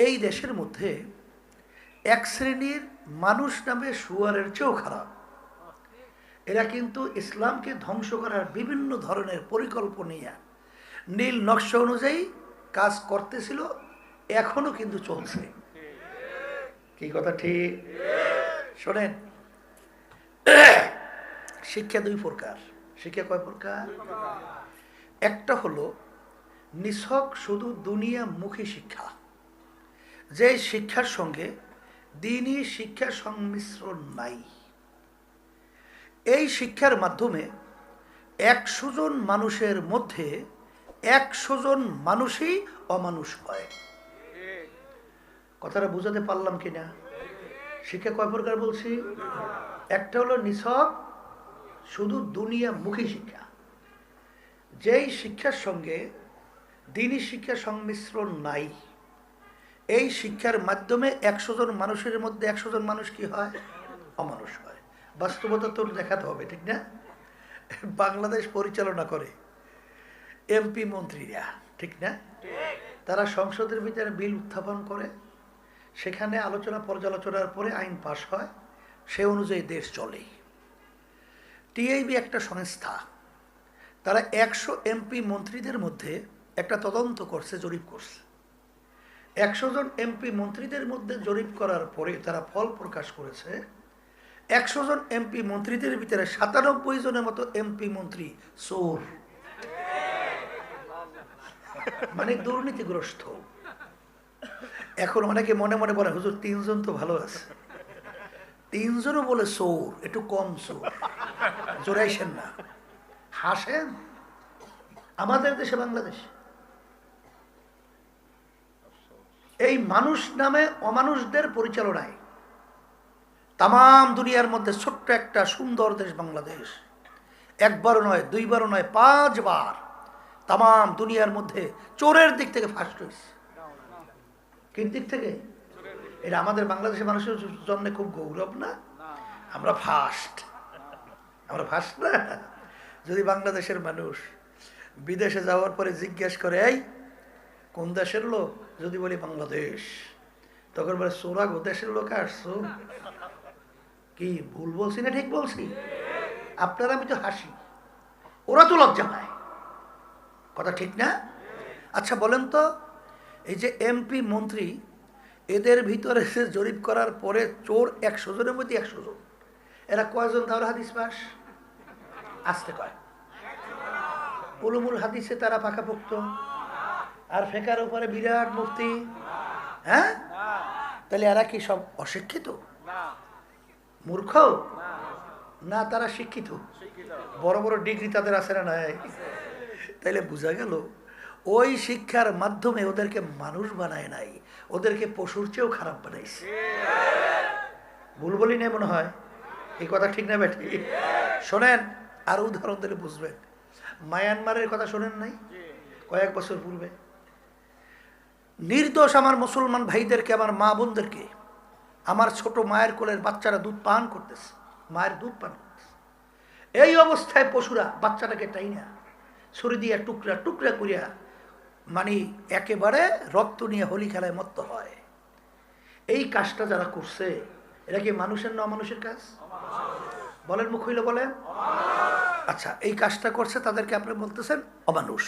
এই দেশের মধ্যে এক শ্রেণীর মানুষ নামে শুয়ারের চেয়েও খারাপ। এরা কিন্তু ইসলামকে ধ্বংস করার বিভিন্ন ধরনের পরিকল্পনা নীল নকশা অনুযায়ী কাজ করতেছিল, এখনো কিন্তু চলছে। কি কথা ঠিক? শোনেন, শিক্ষা দুই প্রকার। শিক্ষা কয় প্রকার? একটা হলো নিছক শুধু দুনিয়ামুখী শিক্ষা, যে শিক্ষার সঙ্গে দ্বীনি শিক্ষার সংমিশ্রণ নাই। এই শিক্ষার মাধ্যমে 100 জন মানুষের মধ্যে 100 জন মানুষই অমানুষ হয়। কথাটা বুঝাতে পারলাম কিনা? শিক্ষা কয় প্রকার বলছি? একটা হলো নিছক শুধু দুনিয়ামুখী শিক্ষা, যেই শিক্ষার সঙ্গে দ্বীনি শিক্ষার সংমিশ্রণ নাই। এই শিক্ষার মাধ্যমে 100 জন মানুষের মধ্যে 100 জন মানুষ কি হয়? অমানুষ হয়। বাস্তবতা তো দেখাতে হবে, ঠিক না? বাংলাদেশ পরিচালনা করে এমপি মন্ত্রীরা, ঠিক না? তারা সংসদের ভিতরে বিল উত্থাপন করে, সেখানে আলোচনা পর্যালোচনার পরে আইন পাশ হয়, সে অনুযায়ী দেশ চলে। টিআইবি একটা সংস্থা, তারা 100 এমপি মন্ত্রীদের মধ্যে একটা তদন্ত করছে, জরিপ করছে। 100 জন এমপি মন্ত্রীদের মধ্যে জরিপ করার পরে তারা ফল প্রকাশ করেছে 100 জন এমপি মন্ত্রীদের ভিতরে 97 জনের মতো এমপি মন্ত্রী চোর, মানে দুর্নীতিগ্রস্ত। এখন অনেকে মনে মনে বলে, হুজুর 3 জন তো ভালো আছে, 3 জনও বলে চোর, একটু কম চোর, জোরাইছেন না, হাসেন। আমাদের দেশে, বাংলাদেশ, এই মানুষ নামে অমানুষদের পরিচালনায় তাম দুনিয়ার মধ্যে ছোট্ট একটা সুন্দর দেশ বাংলাদেশ, একবার নয়, দুইবার নয়, 5 বার তাম দুনিয়ার মধ্যে চোরের দিক থেকে ফার্স্ট হয়েছে। কোন দিক থেকে? এটা আমাদের বাংলাদেশের মানুষের জন্য খুব গৌরব না? আমরা ফার্স্ট, আমরা ফার্স্ট না? যদি বাংলাদেশের মানুষ বিদেশে যাওয়ার পরে জিজ্ঞেস করে, এই কোন দেশের লোক, যদি বলি বাংলাদেশ, তখন বলে চোরা গো, দেশের লোক আসছো। কি ভুল বলছি না ঠিক বলছি? আপনারা আমি তো হাসি, ওরা তো লজ্জা পায়। কথা ঠিক না? আচ্ছা বলেন তো, এই যে এমপি মন্ত্রী, এদের ভিতরে জরিপ করার পরে চোর 100 জনের মধ্যে 100 জন, এরা কয়জন দাওরা হাদিস পাস? আসতে কয় উলুমুল হাদিসে তারা পাকাপোক্ত, আর ফেকার উপরে বিরাট মুফতি। হ্যাঁ, তাহলে এরা কি সব অশিক্ষিত, মূর্খ না? তারা শিক্ষিত, বড় বড় ডিগ্রি তাদের আছে না নাই? তাইলে বোঝা গেল ওই শিক্ষার মাধ্যমে ওদেরকে মানুষ বানায় নাই, ওদেরকে পশুর চেয়েও খারাপ বানাইছে। ভুল বলি না মনে হয়? এই কথা ঠিক না বেঠি? শোনেন, আর উদাহরণ দিলে বুঝবেন। মায়ানমারের কথা শোনেন নাই? কয়েক বছর পূর্বে নির্দোষ আমার মুসলমান ভাইদেরকে, আমার মা বোনদেরকে, আমার ছোট মায়ের কোলের বাচ্চারা দুধ পান করতেছে, মায়ের দুধ পান করতেছে। এই অবস্থায় পশুরা বাচ্চাটাকে টাইনা ছুরি দিয়ে টুকরা টুকরা করিয়া, মানে একেবারে রক্ত নিয়ে হোলি খেলায় মত্ত হয়। এই কাজটা যারা করছে, এরা কি মানুষের না অমানুষের কাজ? বলেন, মুখ হইলে বলেন। আচ্ছা, এই কাজটা করছে, তাদেরকে আপনি বলতেছেন অমানুষ।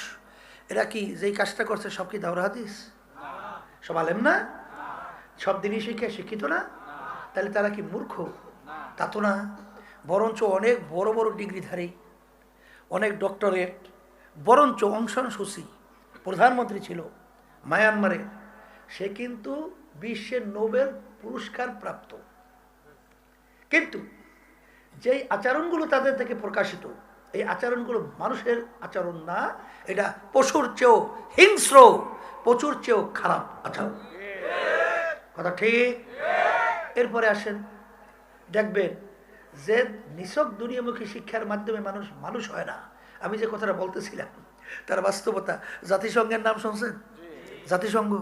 এরা কি যেই কাজটা করছে সব কি দাওরা হাদিস? সব আলেম না? সব দিনই শিক্ষিত না? তাহলে তারা কি মূর্খ? তা তো না, বরঞ্চ অনেক বড় বড় ডিগ্রিধারী, অনেক ডক্টরেট, বরঞ্চ অং সান সু চি প্রধানমন্ত্রী ছিল মায়ানমারে, সে কিন্তু বিশ্বের নোবেল পুরস্কার প্রাপ্ত। কিন্তু যেই আচরণগুলো তাদের থেকে প্রকাশিত, এই আচরণগুলো মানুষের আচরণ না, এটা পশুর চেয়েও হিংস্র, পশুর চেয়েও খারাপ আচরণ। কথা ঠিক? এরপরে আসেন, দেখবেন যে নিছক দুনিয়ামুখী শিক্ষার মাধ্যমে মানুষ মানুষ হয় না। আমি যে কথাটা বলতেছিলাম তার বাস্তবতা। জাতিসংঘের নাম শুনছেন? জাতিসংঘ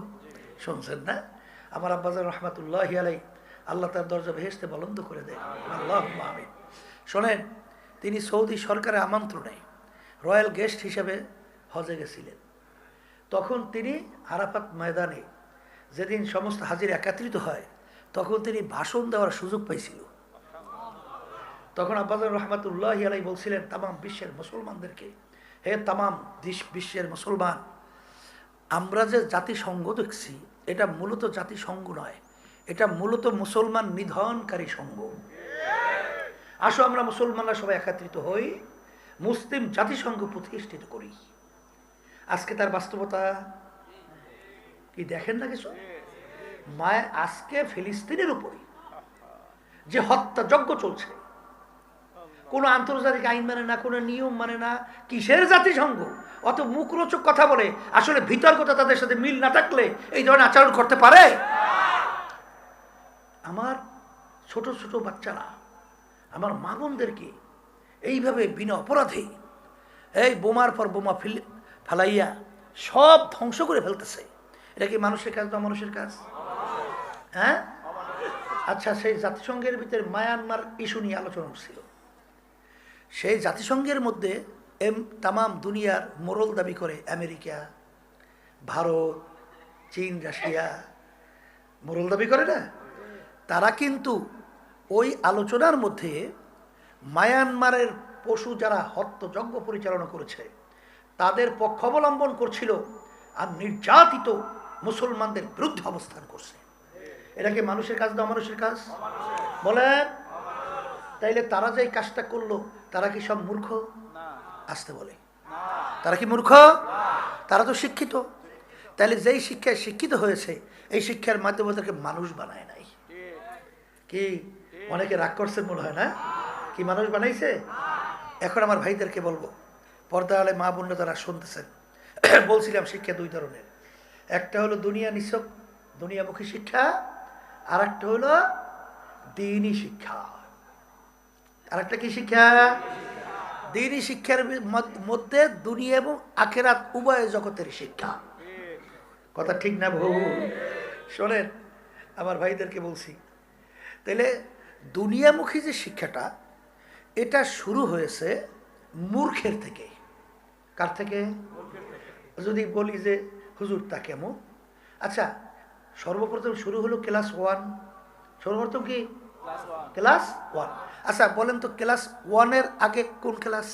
শুনছেন না? আমার আব্বাজান রহমাতুল্লাহি আলাইহি, আল্লাহ তার দরজা বেহেশতে বুলন্দ করে দেয়, আল্লাহুম্মা আমিন। শোনেন, তিনি সৌদি সরকারের আমন্ত্রণে রয়্যাল গেস্ট হিসেবে হজে গেছিলেন। তখন তিনি আরাফাত ময়দানে যেদিন সমস্ত হাজির একত্রিত হয় তখন তিনি ভাষণ দেওয়ার সুযোগ পাইছিল। তখন আব্বাজান রহমাতুল্লাহ আলাই বলছিলেন তাম বিশ্বের মুসলমানদেরকে, হে তাম বিশ্বের মুসলমান, আমরা যে জাতিসংঘ দেখছি এটা মূলত জাতিসংঘ নয়, এটা মূলত মুসলমান নিধনকারী সংঘ। আসো আমরা মুসলমানরা সবাই একত্রিত হই, মুসলিম জাতিসংঘ প্রতিষ্ঠিত করি। আজকে তার বাস্তবতা কি দেখেন না কিছু? মায় আজকে ফিলিস্তিনের উপরে যে হত্যাযজ্ঞ চলছে, কোনো আন্তর্জাতিক আইন মানে না, কোনো নিয়ম মানে না, কিসের জাতিসংঘ? অত মুখরোচক কথা বলে আসলে বিতর্কতা তাদের সাথে মিল না থাকলে এই ধরনের আচরণ করতে পারে? আমার ছোট ছোট বাচ্চারা, আমার মা বোনদেরকে এইভাবে বিনা অপরাধে এই বোমার পর বোমা ফেলাইয়া সব ধ্বংস করে ফেলতেছে। এটা কি মানুষের কাজ না মানুষের কাজ? হ্যাঁ, আচ্ছা, সেই জাতিসংঘের ভিতরে মায়ানমার ইস্যু নিয়ে আলোচনা ছিল। সেই জাতিসংঘের মধ্যে তামাম দুনিয়ার মোরল দাবি করে আমেরিকা, ভারত, চীন, রাশিয়া মোরল দাবি করে না? তারা কিন্তু ওই আলোচনার মধ্যে মায়ানমারের পশু যারা হত্যাযজ্ঞ পরিচালনা করেছে তাদের পক্ষ অবলম্বন করছিল আর নির্যাতিত মুসলমানদের বিরুদ্ধে অবস্থান করছে। এটা কি মানুষের কাজ না মানুষের কাজ? বলেন। তাইলে তারা যে কাজটা করলো তারা কি সব মূর্খ? আসতে বলে তারা কি মূর্খ? তারা তো শিক্ষিত। তাহলে যেই শিক্ষায় শিক্ষিত হয়েছে এই শিক্ষার মাধ্যমে তাদেরকে মানুষ বানায় নাই। কি অনেকে রাগ করছেন মনে হয় না? কি মানুষ বানাইছে? এখন আমার ভাইদেরকে বলবো, পর্দা আলে মা বোনরা তারা শুনতেছেন, বলছিলাম শিক্ষা দুই ধরনের। একটা হলো দুনিয়া নিছক দুনিয়ামুখী শিক্ষা, আর একটা হলো দ্বীনি শিক্ষা। আর একটা কি শিক্ষা? দ্বীনি শিক্ষার মধ্যে দুনিয়া এবং আখেরাত উভয় জগতের শিক্ষা। কথা ঠিক না ভুল? শোনেন, আমার ভাইদেরকে বলছি, তাহলে দুনিয়ামুখী যে শিক্ষাটা এটা শুরু হয়েছে মূর্খের থেকে। কার থেকে? যদি বলি যে হুজুর তা কেমন? আচ্ছা, সর্বপ্রথম শুরু হলো ক্লাস 1। সর্বপ্রথম কি? ক্লাস 1। আচ্ছা বলেন তো, ক্লাস 1-এর আগে কোন ক্লাস?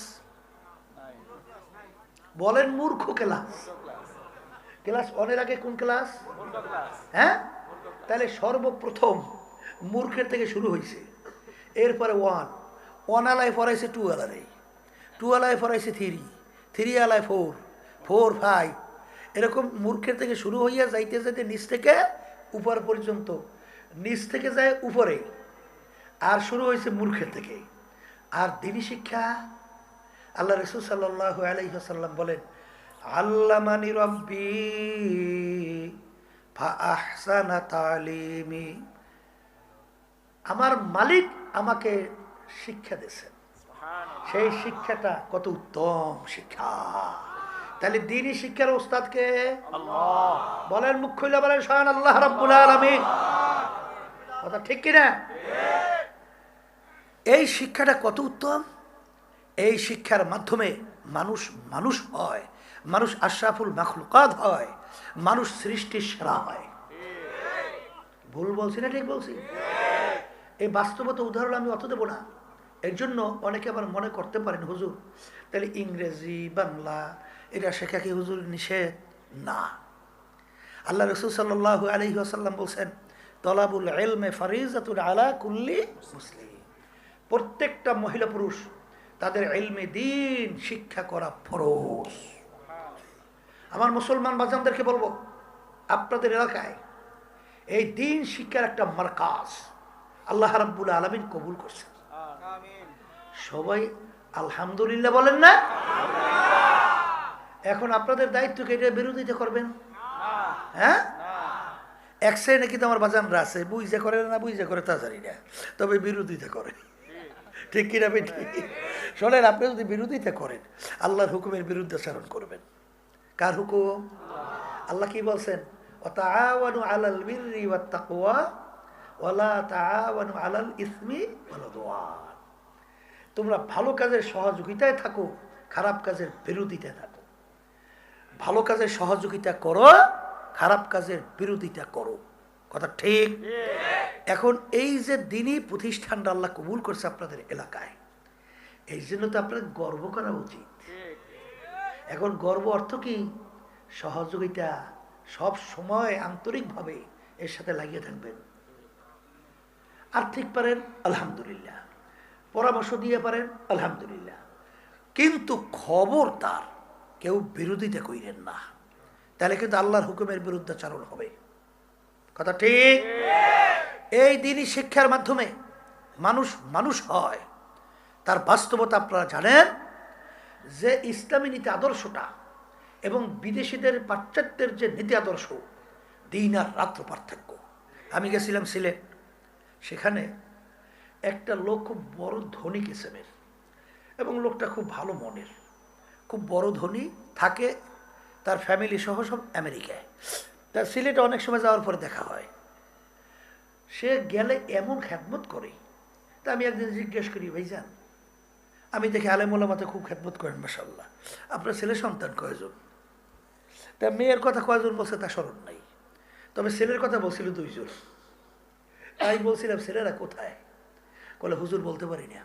বলেন মূর্খ ক্লাস। ক্লাস 1-এর আগে কোন ক্লাস? হ্যাঁ, তাহলে সর্বপ্রথম মূর্খের থেকে শুরু হয়েছে। এরপরে 1 আলায় পড়াইছে 2 আলায়, 2 আলায় পড়াইছে 3, 3 আলায় 4, 4, 5, এরকম মূর্খের থেকে শুরু হইয়া যাইতে যাইতে নিচ থেকে উপর পর্যন্ত, নিচ থেকে যায় উপরে, আর শুরু হয়েছে মূর্খের থেকে। আর দ্বীনি শিক্ষা, আল্লাহ রাসূল সাল্লাল্লাহু আলাইহি ওয়াসাল্লাম বলেন, আল্লামানি রাব্বি ফা আহসানা তালিমি, আমার মালিক আমাকে শিক্ষা দিয়েছেন, সেই শিক্ষাটা কত উত্তম শিক্ষা। তাহলে দ্বীনি শিক্ষার ওস্তাদকে আল্লাহ। বলেন, মুখ খুলে বলেন স্বয়ং আল্লাহ রাব্বুল আলামিন। কথা ঠিক কিনা? এই শিক্ষাটা কত উত্তম। এই শিক্ষার মাধ্যমে মানুষ মানুষ হয়, মানুষ আশরাফুল মাখলুকাত হয়, মানুষ সৃষ্টির সেরা হয়। ভুল বলছি না ঠিক বলছি? এই বাস্তবতা উদাহরণ আমি অত দেবো না। এর জন্য অনেকে আবার মনে করতে পারেন হুজুর তাহলে ইংরেজি বাংলা এটা শেখা কি হুজুর নিষেধ? না। আল্লাহ রাসূল সাল্লাল্লাহু আলাইহি ওয়াসাল্লাম বলছেন, তলাবুল ইলমি ফারিজাতুন আলা কুল্লি মুসলিম, প্রত্যেকটা মহিলা পুরুষ তাদের ইলমে দ্বীন শিক্ষা করা ফরজ। আমার মুসলমান বাজানদেরকে বলবো, আপনাদের এলাকায় এই দ্বীন শিক্ষার একটা মারকাজ আল্লাহ রাব্বুল আলামিন কবুল করছেন। সবাই আলহামদুলিল্লাহ বলেন না? এখন আপনাদের দায়িত্ব কি এটা বিরোধিতা করবেন? হ্যাঁ, এক শ্রেণী কিন্তু আমার বাজানরা আছে, বুঝে করে না বুঝে করে তা জানি না, তবে বিরোধিতা করে। ঠিক কিনা বেঠি? শোনেন, আপনি যদি বিরোধিতা করেন আল্লাহর হুকুমের বিরুদ্ধে আচরণ করবেন। কার হুকুম? আল্লাহ কি বলছেন? ওয়াতাআওয়ানু আলাল বিররি ওয়াত তাকওয়া ওয়ালা তাআওয়ানু আলাল ইসমি ওয়াল উদওয়ান। তোমরা ভালো কাজের সহযোগিতায় থাকো, খারাপ কাজের বিরোধিতায় থাকো। ভালো কাজের সহযোগিতা করো, খারাপ কাজের বিরোধিতা করো। কথা ঠিক? এখন এই যে দিনই প্রতিষ্ঠানটা আল্লাহ কবুল করছে আপনাদের এলাকায়, এই জন্য তো আপনাদের গর্ব করা উচিত। এখন গর্ব অর্থ কি? সহযোগিতা, সব সময় আন্তরিকভাবে এর সাথে লাগিয়ে থাকবেন। আর্থিক পারেন আলহামদুলিল্লাহ, পরামর্শ দিয়ে পারেন আলহামদুলিল্লাহ, কিন্তু খবরদার কেউ বিরোধিতা কইরেন না, তাহলে কিন্তু আল্লাহর হুকুমের বিরুদ্ধাচরণ হবে। কথা ঠিক? এই দিনই শিক্ষার মাধ্যমে মানুষ মানুষ হয়। তার বাস্তবতা আপনারা জানেন যে ইসলামী নীতি আদর্শটা এবং বিদেশিদের পাশ্চাত্যের যে নীতি আদর্শ, দিন আর রাত্র পার্থক্য। আমি গেছিলাম সিলেট, সেখানে একটা লোক খুব বড় ধনী কিসেমের, এবং লোকটা খুব ভালো মনের, খুব বড় ধনী, থাকে তার ফ্যামিলি সহ সব আমেরিকায়। তার সিলেটে অনেক সময় যাওয়ার পরে দেখা হয়। সে গেলে এমন খেদমত করে, তা আমি একদিন জিজ্ঞেস করি, ভাইজান আমি দেখি আলেমুলামাতে খুব খেদমত করেন মাশাআল্লাহ, আপনার ছেলে সন্তান কয়জন? তা মেয়ের কথা কয়জন বলছে তা স্মরণ নাই, তবে ছেলের কথা বলছিল 2 জন। আমি বলছিলাম ছেলেরা কোথায়? বলে হুজুর বলতে পারি না।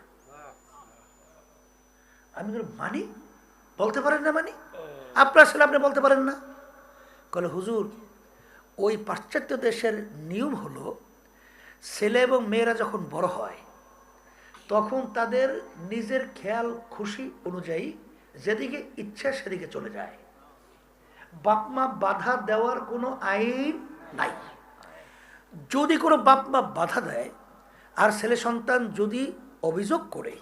আমি মানি বলতে পারেন না? মানি আপনার ছেলে আপনি বলতে পারেন না? বলে হুজুর ওই পাশ্চাত্য দেশের নিয়ম হলো ছেলে এবং মেয়েরা যখন বড় হয় তখন তাদের নিজের খেয়াল খুশি অনুযায়ী যেদিকে ইচ্ছা সেদিকে চলে যায়, বাপমা বাধা দেওয়ার কোনো আইন নাই। যদি কোনো বাপমা বাধা দেয় আর ছেলে সন্তান যদি অভিযোগ করে,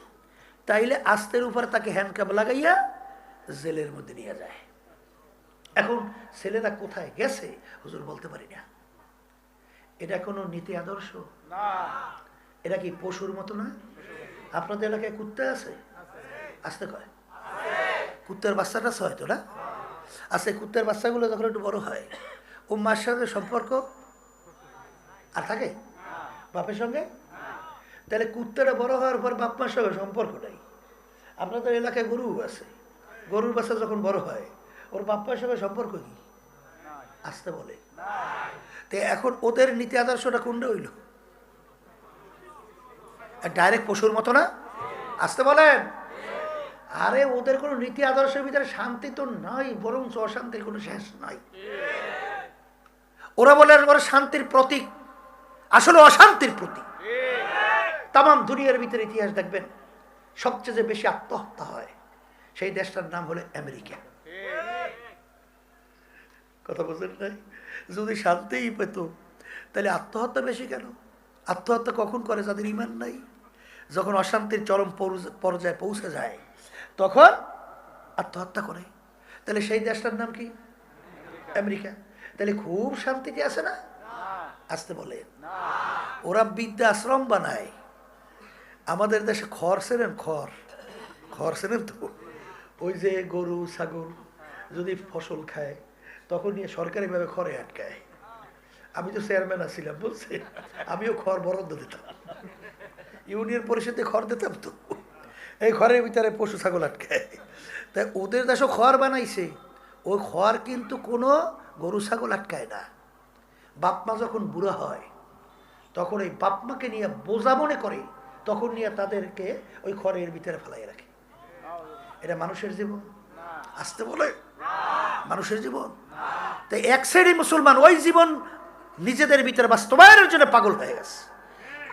তাইলে আস্তের উপর তাকে হ্যান্ডকাপ লাগাইয়া জেলের মধ্যে নিয়ে যায়। এখন ছেলেরা কোথায় গেছে হুজুর বলতে পারি না। এটা কোনো নীতি আদর্শ না। এটা কি পশুর মতো না? আপনাদের এলাকায় কুত্তা আছে? আসতে কয় কুত্তার বাচ্চাটা হয়তো না আছে। কুত্তার বাচ্চাগুলো যখন একটু বড় হয়, ও মার সঙ্গে সম্পর্ক আর থাকে বাপের সঙ্গে, তাহলে কুত্তাটা বড় হওয়ার পর বাপ মার সঙ্গে সম্পর্ক নাই। আপনাদের এলাকায় গরু আছে, গরুর বাচ্চা যখন বড় হয় ওর বাপ মার সঙ্গে সম্পর্ক কি? আসতে বলে। তো এখন ওদের নীতি আদর্শটা কোনটা হইল? ডাইরেক্ট পশুর মতো না? আসতে বলেন। আরে ওদের কোনো নীতি আদর্শের ভিতরে শান্তি তো নাই, বরং অশান্তির কোনো শেষ নাই। ওরা বলে ওরা শান্তির প্রতীক, আসলে অশান্তির প্রতীক। তামাম দুনিয়ার ভিতরে ইতিহাস দেখবেন সবচেয়ে যে বেশি আত্মহত্যা হয় সেই দেশটার নাম হলো আমেরিকা। কথা বুঝলেন নাই? যদি শান্তিই পেত তাহলে আত্মহত্যা বেশি কেন? আত্মহত্যা কখন করে? যাদের ইমান নাই। যখন অশান্তির চরম পর্যায়ে পৌঁছে যায় তখন আত্মহত্যা করে। তাহলে সেই দেশটার নাম কি? আমেরিকা। তাহলে খুব শান্তিতে আছে না? আসতে বলে। ওরা বিদ্যা আশ্রম বানায়। আমাদের দেশে খড় চেনেন? খড় চেনেন তো? ওই যে গরু ছাগল যদি ফসল খায় তখন নিয়ে সরকারিভাবে খড়ে আটকায়। আমি তো চেয়ারম্যান আছিলাম, বলছি আমিও খড় বরাদ্দ দিতাম, ইউনিয়ন পরিষদে খড় দিতাম। তো এই খড়ের ভিতরে পশু ছাগল আটকায়। তাই ওদের দেশও খড় বানাইছে। ওই খড় কিন্তু কোনো গরু ছাগল আটকায় না। বাপমা যখন বুড়া হয় তখন ওই বাপমাকে নিয়ে বোঝা মনে করে, তখন নিয়ে তাদেরকে ওই খড়ের ভিতরে ফেলাই রাখে। এটা মানুষের জীবন? আসতে বলে মানুষের জীবন। তাই এক শ্রেণী মুসলমান ওই জীবন নিজেদের ভিতরে বাস্তবায়নের জন্য পাগল হয়ে গেছে।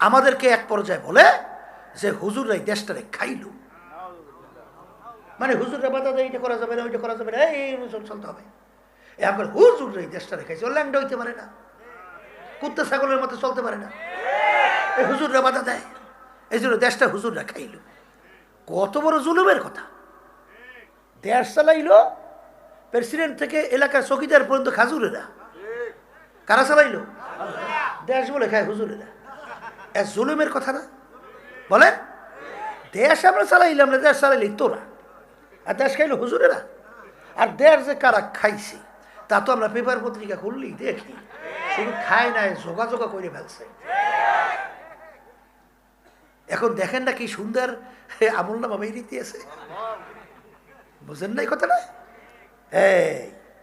আমাদেরকে এক পর্যায়ে বলে যে হুজুররা এই দেশটারে খাইল, মানে হুজুররা বাধা দেয়, এটা করা যাবে না, ওইটা করা যাবে না, এই চলতে হবে। এখন হুজুররা এই দেশটারে খাইছে, ও ল্যাংডা হইতে পারে না, কুত্তা ছাগলের মতো চলতে পারে না, এই হুজুররা বাধা দেয়, এই জন্য দেশটা হুজুররা খাইল। কত বড় জুলুমের কথা! দেশ চালাইল প্রেসিডেন্ট থেকে এলাকার চৌকিদার পর্যন্ত খাজুরেরা। কারা চালাইল? দেশ বলে খায় হুজুরেরা। এক জুলুমের কথা না? বলেন, দেশ আমরা চালাইলাম না, দেশ চালাইলি তোরা, আর দেশ খাইল হুজুরেরা। আর দেশ যে কারা খাইছে তা তো আমরা পেপার পত্রিকা খুললি দেখি, শুধু খায় নাই, যোগাযোগ করে ফেলছে। এখন দেখেন না কি সুন্দর আমল নামা বেরিয়ে দিয়েছে। বুঝেন না এই কথাটা? এই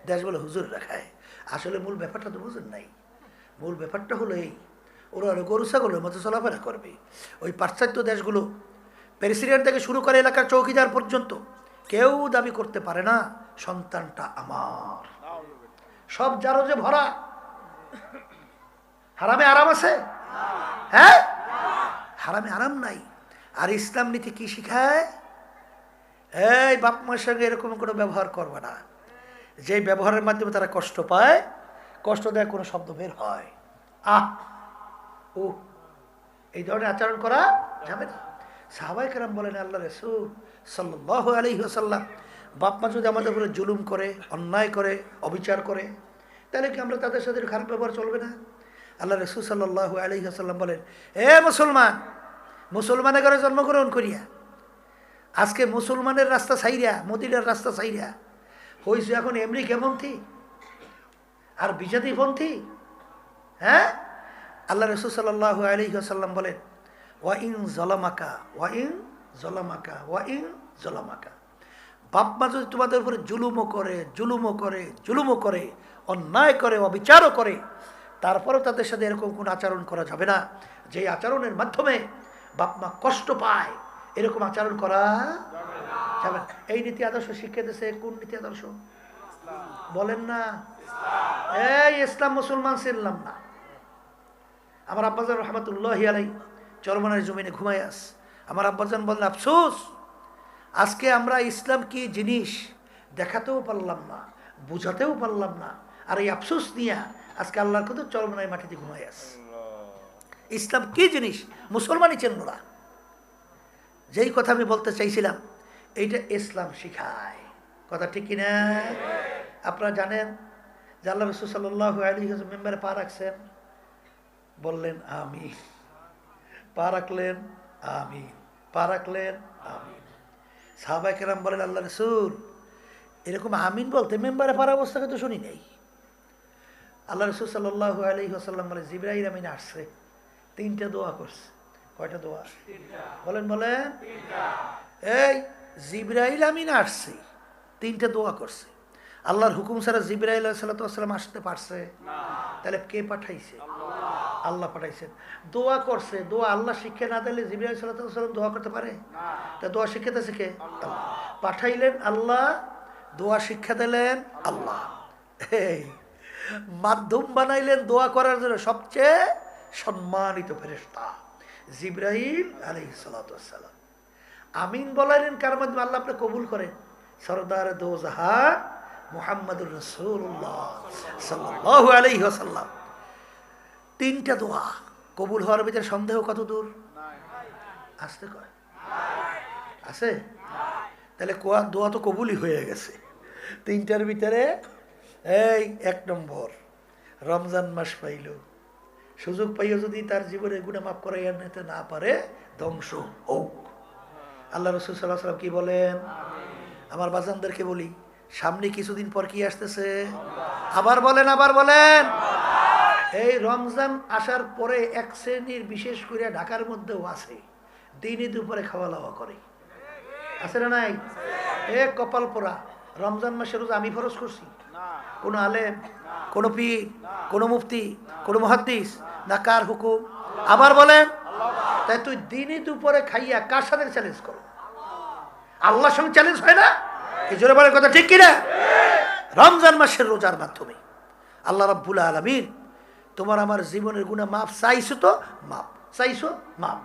দেশ বলে হুজুরেরা খায়, আসলে মূল ব্যাপারটা তো বুঝেন নাই। মূল ব্যাপারটা হলো এই, ওরা হলো গরু ছাগলের মতো চলাফেরা করবে। ওই পাশ্চাত্য দেশগুলো প্রেসিডেন্ট থেকে শুরু করে এলাকার চৌকিদার পর্যন্ত কেউ দাবি করতে পারে না সন্তানটা আমার। সব যারো যে ভরা, হারামে আরাম আছে? হ্যাঁ, হারামে আরাম নাই। আর ইসলাম নীতি কি শিখায়? এই বাপ মার সঙ্গে এরকম কোনো ব্যবহার করবে না যে ব্যবহারের মাধ্যমে তারা কষ্ট পায়, কষ্ট দেয় কোনো শব্দ বের হয়, আহ ও, এই ধরনের আচরণ করা যাবে না। সাহাবায়ে কেরাম বলেন, আল্লাহ রাসূল সাল্লাল্লাহু আলাইহি ওয়াসাল্লাম, বাপ মা যদি আমাদের উপরে জুলুম করে, অন্যায় করে, অবিচার করে, তাহলে কি আমরা তাদের সাথে খারাপ ব্যবহার চলবে না? আল্লাহ রাসূল সাল্লাল্লাহু আলাইহি ওয়াসাল্লাম বলেন, এ মুসলমান, মুসলমানের ঘরে জন্মগ্রহণ করিয়া আজকে মুসলমানের রাস্তা ছাইরা, মদিনার রাস্তা ছাইরা হয়েছে এখন আমেরিকাপন্থী আর বিজাতিপন্থী। হ্যাঁ, আল্লাহ রাসূল সাল্লাল্লাহু আলাইহি ওয়াসাল্লাম বলেন, ওয়া ইন যালামাকা ওয়া ইন যালামাকা ওয়া ইন যালামাকা, বাপ মা যদি তোমাদের উপরে জুলুমও করে, জুলুমও করে, জুলুমও করে, অন্যায় করে, অবিচারও করে, তারপরেও তাদের সাথে এরকম কোনো আচরণ করা যাবে না যে আচরণের মাধ্যমে বাপ মা কষ্ট পায়। এরকম আচরণ করা যাবে না। এই নীতি আদর্শ শিক্ষা দিয়েছে কোন নীতি আদর্শ? বলেন না। এই ইসলাম মুসলমান ছিলাম না। আমার আব্বাজান রহমতুল্লাহি আলাইহি চরমনার জমিনে ঘুমাই আস, আমার আব্বাজান বললেন, আফসোস আজকে আমরা ইসলাম কি জিনিস দেখাতেও পারলাম না, বুঝাতেও পারলাম না। আর এই আফসোস নিয়ে আজকে আল্লাহর কত চরমনায় মাটিতে ঘুমাই আস। ইসলাম কি জিনিস মুসলমানই চেন না। যেই কথা আমি বলতে চাইছিলাম, এইটা ইসলাম শিখায়। কথা ঠিক কিনা? আপনারা জানেন যে আল্লাহ রাসূল সাল্লাল্লাহু আলাইহি ওয়াসাল্লাম মেম্বারে পা রাখছেন, বললেন আমিন, পা রাখলেন আমিন, পা রাখলেন আমিন। সাহাবায়ে কেরাম বলেন, আল্লাহ রাসূল এরকম আমিন বলতে মেম্বারে পার অবস্থাকে তো শুনি নাই। আল্লাহ রাসূল সাল্লাল্লাহু আলাইহি ওয়াসাল্লাম বলে, জিবরাইল আমিন আসছে, 3টা দোয়া করছে। কয়টা দোয়া? বলেন বলেন। এই জিবরাইল আমিন আসছে, 3টা দোয়া করছে। আল্লাহর হুকুম ছাড়া জিবরাইল আলাইহিস সালাতু ওয়াস সালাম আসতে পারছে? তাহলে কে পাঠাইছে? আল্লাহ পাঠাইছেন। দোয়া করছে, দোয়া আল্লাহ শিক্ষা না দিলে জিবরাইল আলাইহিস সালাতু ওয়াস সালাম দোয়া করতে পারে? তা দোয়া শিক্ষা দিয়েছে কে? আল্লাহ। পাঠাইলেন আল্লাহ, দোয়া শিক্ষা দিলেন আল্লাহ। এই মাধ্যম বানাইলেন দোয়া করার জন্য সবচেয়ে সম্মানিত ফেরেশতা জিবরাইল আলাইহিস সালাতু ওয়াস সালাম। আমিন বলাইলেন কার মাধ্যমে? আল্লাহ আপনি কবুল করেন। সরদার দো জাহান মুহাম্মদুর রাসূলুল্লাহ সাল্লাল্লাহু আলাইহি ওয়াসাল্লাম। 3টা দোয়া কবুল হওয়ার ভিতরে সন্দেহ কত দূর? আসতে কয় আছে? তাহলে দোয়া তো কবুলই হয়ে গেছে 3টার ভিতরে। এই 1 নম্বর, রমজান মাস পাইল, সুযোগ পাইও যদি তার জীবনের গুনাহ মাফ করাইয়া নিতে না পারে, ধ্বংস হোক। আল্লাহ রাসূল সাল্লাল্লাহু আলাইহি ওয়াসাল্লাম কি বলেন? আমার বাজানদেরকে বলি, সামনে কিছুদিন পর কি আসতেছে? আবার বলেন, আবার বলেন। এই রমজান আসার পরে এক শ্রেণীর বিশেষ করে ঢাকার মধ্যেও আছে, দিনে দুপুরে খাওয়া দাওয়া করে। আছে না নাই? এ কপাল পোড়া, রমজান মাসের রোজা আমি ফরজ করছি? কোনো আলেম, কোনো পীর, কোনো মুফতি, কোনো মুহাদ্দিস না, কার হুকুম? আবার বলেন। তাই তুই দিনে দুপুরে খাইয়া কার সাথে চ্যালেঞ্জ করো? আল্লাহর সঙ্গে চ্যালেঞ্জ হয় না? এই জোরে বলার কথা ঠিক কিনা? রমজান মাসের রোজার মাধ্যমে আল্লাহ রাব্বুল আলামিন তোমার আমার জীবনের গুনাহ মাফ চাইছো, তো মাফ চাইছো, মাফ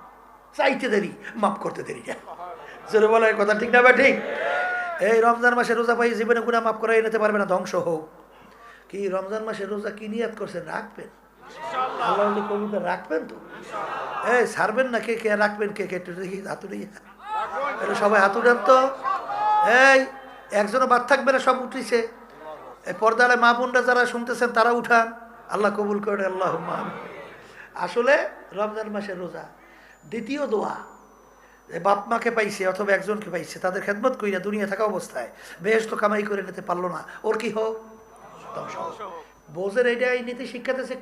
চাইতে দেরি, মাফ করতে দেরি না। জোরে বলার কথা ঠিক না? বা ঠিক? এই রমজান মাসের রোজা পাই জীবনে গুনাহ মাফ করাই নিতে পারবে না, ধ্বংস হোক। কি রমজান মাসের রোজা কি নিয়াত করছেন? রাখবেন আল্লাহ কবুল করে রাখবেন তো? এই ছাড়বেন না? কে কে রাখবেন? কে কে দেখি হাতু নিয়ে, সবাই হাতু দেন তো। এই একজনও বাদ থাকবে না, সব উঠিছে। এই পর্দালে মা বোনরা যারা শুনতেছেন তারা উঠান, আল্লাহ কবুল করে। আল্লাহ আসলে রমজান মাসের রোজা দ্বিতীয় দোয়া, বাপ মাকে পাইছে অথবা একজনকে পাইছে, তাদের খেদমত কইরা দুনিয়া থাকা অবস্থায় বেহেশত কামাই করে নিতে পারলো না, ওর কি হোক? ধ্বংস হোক। বোঝের এইটা এই নীতি শিক্ষা দিয়েছে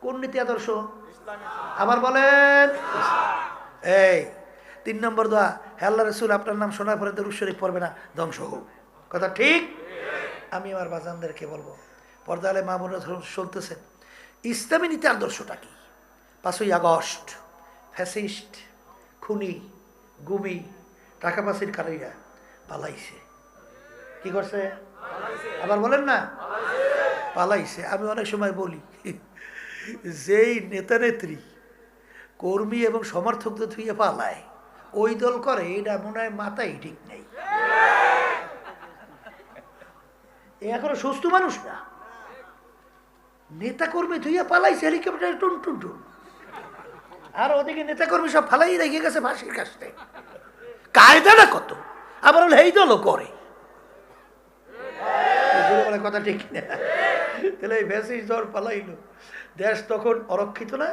কোন নীতি আদর্শ? আবার বলেন। এই 3 নম্বর দোয়া, হে আল্লাহ রাসূল আপনার নাম শোনার পরে দরুদ শরীফ পড়বে না, ধ্বংস হোক। কথা ঠিক? আমি আমার বাজানদেরকে বলবো, পর্দালে মা বোনরা শুনতেছেন ইসলামী নীতি আদর্শটা কি? 5ই আগস্ট ফ্যাসিস্ট, খুনি, গুমি, টাকা পাসির কারীরা পালাইছে। কি করছে? আবার বলেন না, পালাইছে। আমি অনেক সময় বলি, যেই নেতা নেত্রী কর্মী এবং সমর্থকদের ধুয়ে পালায়, ওই দল করে, এটা মনে হয় মাথায় ঠিক নেই। এখনো সুস্থ মানুষ না। নেতা কর্মী ধুইয়া পালাইছে হেলিকপ্টারে টুন টুন টুন, আর ওদিকে নেতা কর্মী সব ফালাই রেখে গেছে ফাঁসির কাছে। কায়দাটা কত! আবার এই দলও করে, কথা ঠিক না? তাহলে এই ভ্যাসিস দর পালাইলো, দেশ তখন অরক্ষিত না,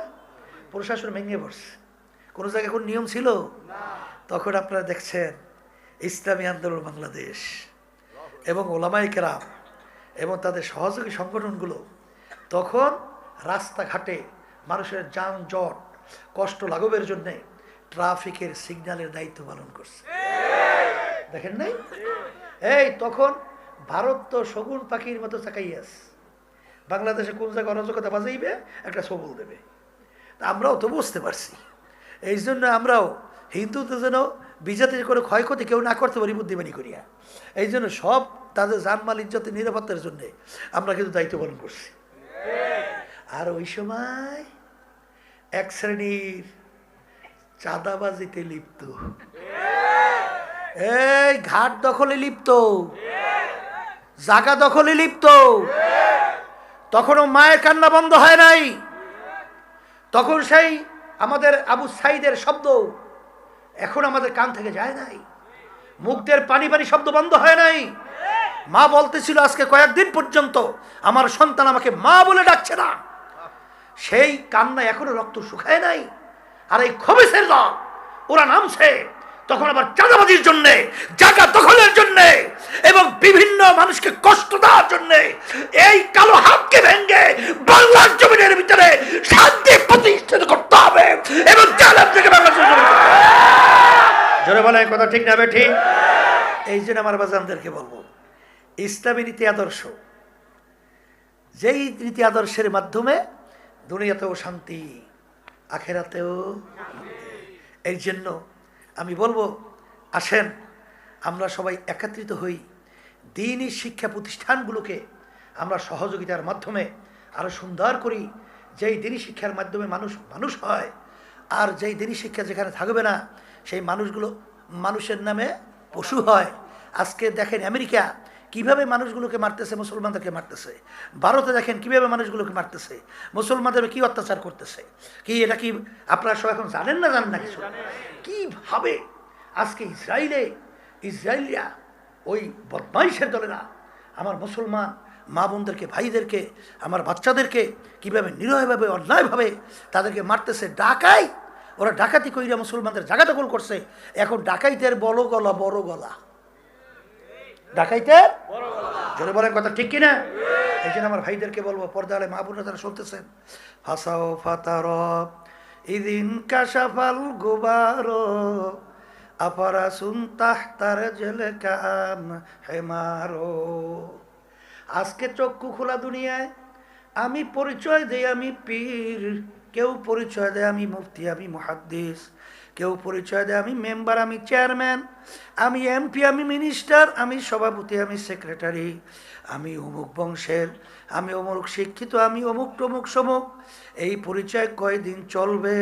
প্রশাসন ভেঙে পড়ছে। কোনো জায়গায় কোন নিয়ম ছিল? তখন আপনারা দেখছেন ইসলামী আন্দোলন বাংলাদেশ এবং ওলামায়ে কেরাম এবং তাদের সহযোগী সংগঠনগুলো তখন রাস্তাঘাটে মানুষের যানজট কষ্ট লাঘবের জন্যে ট্রাফিকের সিগন্যালের দায়িত্ব পালন করছে। দেখেন নাই? এই তখন ভারত তো শগুন পাখির মতো চাকাইয়াস, বাংলাদেশে কোন জায়গায় অরাজকতা বাজাইবে একটা সবল দেবে। তা আমরাও তো বুঝতে পারছি, এই জন্য আমরাও হিন্দুদের যেন বিজাতির করে ক্ষয়ক্ষতি কেউ না করতে পারি বুদ্ধিমানি করিয়া, এই জন্য সব তাদের জানমাল ইজ্জতের নিরাপত্তার জন্য আমরা কিন্তু দায়িত্ব পালন করছি। আর ওই সময় এক শ্রেণীর চাঁদাবাজিতে লিপ্ত, এই ঘাট দখলে লিপ্ত, জায়গা দখলে লিপ্ত, তখনও মায়ের কান্না বন্ধ হয় নাই। তখন সেই আমাদের আবু সাইদের শব্দ এখন আমাদের কান থেকে যায় নাই, মুখদের পানি পানি শব্দ বন্ধ হয় নাই। মা বলতেছিল আজকে কয়েকদিন পর্যন্ত আমার সন্তান আমাকে মা বলে ডাকছে না, সেই কান্না এখনো রক্ত শুকায় নাই। আর এই খবিসের দল ওরা নামছে তখন আবার চাঁদাবাজির জন্যে, জায়গা দখলের জন্যে এবং বিভিন্ন মানুষকে কষ্ট দেওয়ার জন্যে এই কালো হাতকে ভেঙে বাংলার জমিনের ভিতরে শান্তি প্রতিষ্ঠিত করতে হবে এবং জালেম থেকে বাংলাদেশ জোরে বলে কথা ঠিক না ঠিক? এই জন্য আমার বাজানদেরকে বলবো, ইসলামী নীতি আদর্শ, যেই নীতি আদর্শের মাধ্যমে দুনিয়াতেও শান্তি, আখেরাতেও। এই জন্য আমি বলবো, আসেন আমরা সবাই একত্রিত হই, দ্বীনি শিক্ষা প্রতিষ্ঠানগুলোকে আমরা সহযোগিতার মাধ্যমে আরো সুন্দর করি। যেই দ্বীনি শিক্ষার মাধ্যমে মানুষ মানুষ হয়, আর যেই দ্বীনি শিক্ষা যেখানে থাকবে না সেই মানুষগুলো মানুষের নামে পশু হয়। আজকে দেখেন আমেরিকা কিভাবে মানুষগুলোকে মারতেছে, মুসলমানদেরকে মারতেছে। ভারতে দেখেন কিভাবে মানুষগুলোকে মারতেছে, মুসলমানদের কি অত্যাচার করতেছে। কি এটা কি আপনারা সব এখন জানেন না? জানেন না কিছু? কিভাবে আজকে ইসরায়েলিয়া ওই বদমাইশের দলেরা আমার মুসলমান মা বোনদেরকে, ভাইদেরকে, আমার বাচ্চাদেরকে কিভাবে নিরীহভাবে অন্যায়ভাবে তাদেরকে মারতেছে। ওরা ডাকাতি কইরা মুসলমানদের জায়গা দখল করছে। এখন ডাকাইতের বড় গলা, ডাকাইতের জোরে বলেন কথা ঠিক কিনা? এই জন্য আমার ভাইদেরকে বলবো, পর্দালে মা বোনরা যারা শুনতেছেন, ফাসাও ফাতার ইদিন কাশাফাল গুবার আপারা সুনতাহ তার জেলে কাম হেমারো। আজকে চক্ষু খোলা দুনিয়ায়, আমি পরিচয় দেই আমি পীর, কেউ পরিচয় দেয় আমি মুফতি, আমি মুহাদ্দিস, কেউ পরিচয় দেয় আমি মেম্বার, আমি চেয়ারম্যান, আমি এমপি, আমি মিনিস্টার, আমি সভাপতি, আমি সেক্রেটারি, আমি অমুক বংশের, আমি অমুক শিক্ষিত, আমি অমুক টমুক সমুক। এই পরিচয় কয়দিন চলবে?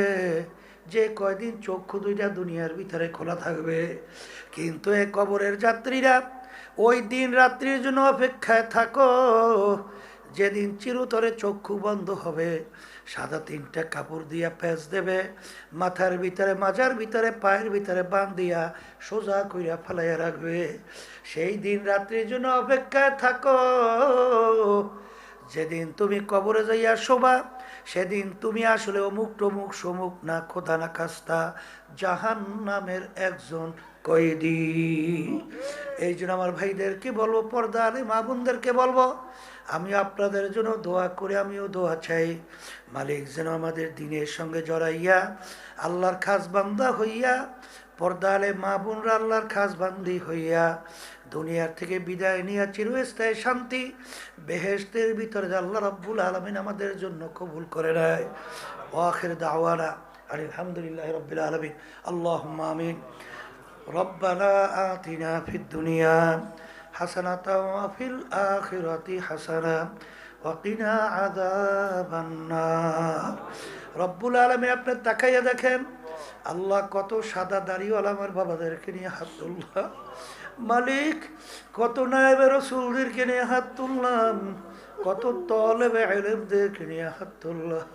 যে কয়দিন চক্ষু দুইটা দুনিয়ার ভিতরে খোলা থাকবে। কিন্তু এ কবরের যাত্রীরা ওই দিন রাত্রির জন্য অপেক্ষায় থাকো, যেদিন চিরতরে চক্ষু বন্ধ হবে, সাদা 3টা কাপড় দিয়া প্যাঁচ দেবে, মাথার ভিতরে, মাজার ভিতরে, পায়ের ভিতরে বান্ধিয়া সোজা কইরা ফেলাইয়া রাখবে। সেই দিন রাত্রির জন্য অপেক্ষায় থাকো, যেদিন তুমি কবরে যাইয়া শোবা, সেদিন তুমি আসলে অমুক টমুক সমুক না, খোদা না খাস্তা জাহান্নামের একজন কয়েদি। এই জন্য আমার ভাইদেরকে বলবো, পর্দা আলে মা বোনদেরকে বলবো, আমি আপনাদের জন্য দোয়া করে, আমিও দোয়া চাই, মালিক যেন আমাদের দিনের সঙ্গে জড়াইয়া আল্লাহর খাস বান্দা হইয়া, পর্দা আলে মা বোনরা আল্লাহর খাস বান্দি হইয়া দুনিয়ার থেকে বিদায় নিয়ে চিরস্থায়ী শান্তি বেহেশতের ভিতরে আল্লাহ রাব্বুল আলামিন আমাদের জন্য কবুল করে নেয়। ওয়াখির দাওয়ানা আলহামদুলিল্লাহি রাব্বিল আলামিন। আল্লাহুম্মা আমিন। রব্বানা আতিনা ফিদ দুনিয়া হাসানাতাও ওয়া ফিল আখিরাতি হাসানা ওয়া কিনা আযাবান নার। রব্বুল আলামিন, আপনি তাকাইয়া দেখেন আল্লাহ কত সাদা দাড়িওয়ালা আমার বাবাদেরকে নিয়ে হাত তুললাম। মালিক, কত নায়েবে রসুলদেরকে নিয়ে হাত তুললাম, কত তলেবে ইলমদেরকে নিয়ে হাত তুললাম,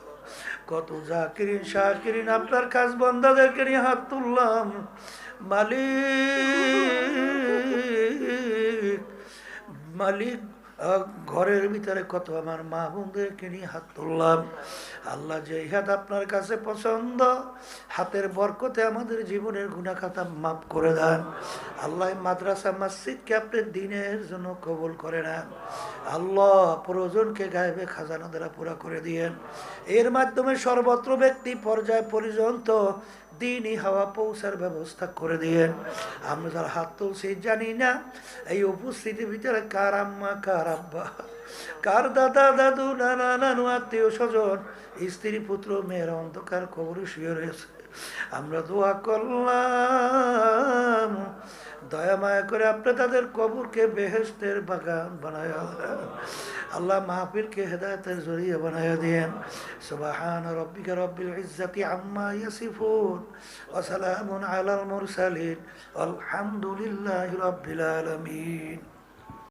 কত জাকিরিন শাকিরিন আপনার খাস বান্দাদেরকে নিয়ে হাত তুললাম। মালিক, মালিক, ঘরের ভিতরে কত আমার মা বোনদেরকে নিয়ে হাত তুললাম। আল্লাহ, যে হাত আপনার কাছে পছন্দ, হাতের বরকতে আমাদের জীবনের গুনাহ খাতা মাফ করে দেন। আল্লাহ, মাদ্রাসা মসজিদকে আপনি দিনের জন্য কবুল করে নেন। আল্লাহ, প্রয়োজনকে গায়েবে খাজানা দ্বারা পুরা করে দিয়েন। এর মাধ্যমে সর্বত্র ব্যক্তি পর্যায় পর্যন্ত দিনই হাওয়া পৌঁছার ব্যবস্থা করে দিয়েন। আমরা যারা হাত তুলছি জানি না এই উপস্থিতির ভিতরে কার আম্মা, কার আব্বা, কার দাদা দাদু, নানা নানু, আত্মীয় স্বজন, স্ত্রী পুত্র মেয়ের অন্ধকার কবরে শুয়ে রয়েছে। আমরা দোয়া করলাম, দয়া মায়া করে আপনি তাদের কবরকে বেহেশতের বাগান বানায় আল্লাহ, মাহফিলকে হেদায়েতের জরিয়া বানায়া দিয়েন। সুবহান রাব্বিকা রব্বিল ইজ্জাতি আম্মা ইয়াসিফুন ওয়া সালামুন আলাল মুরসালিন আলহামদুলিল্লাহি রাব্বিল আলামিন।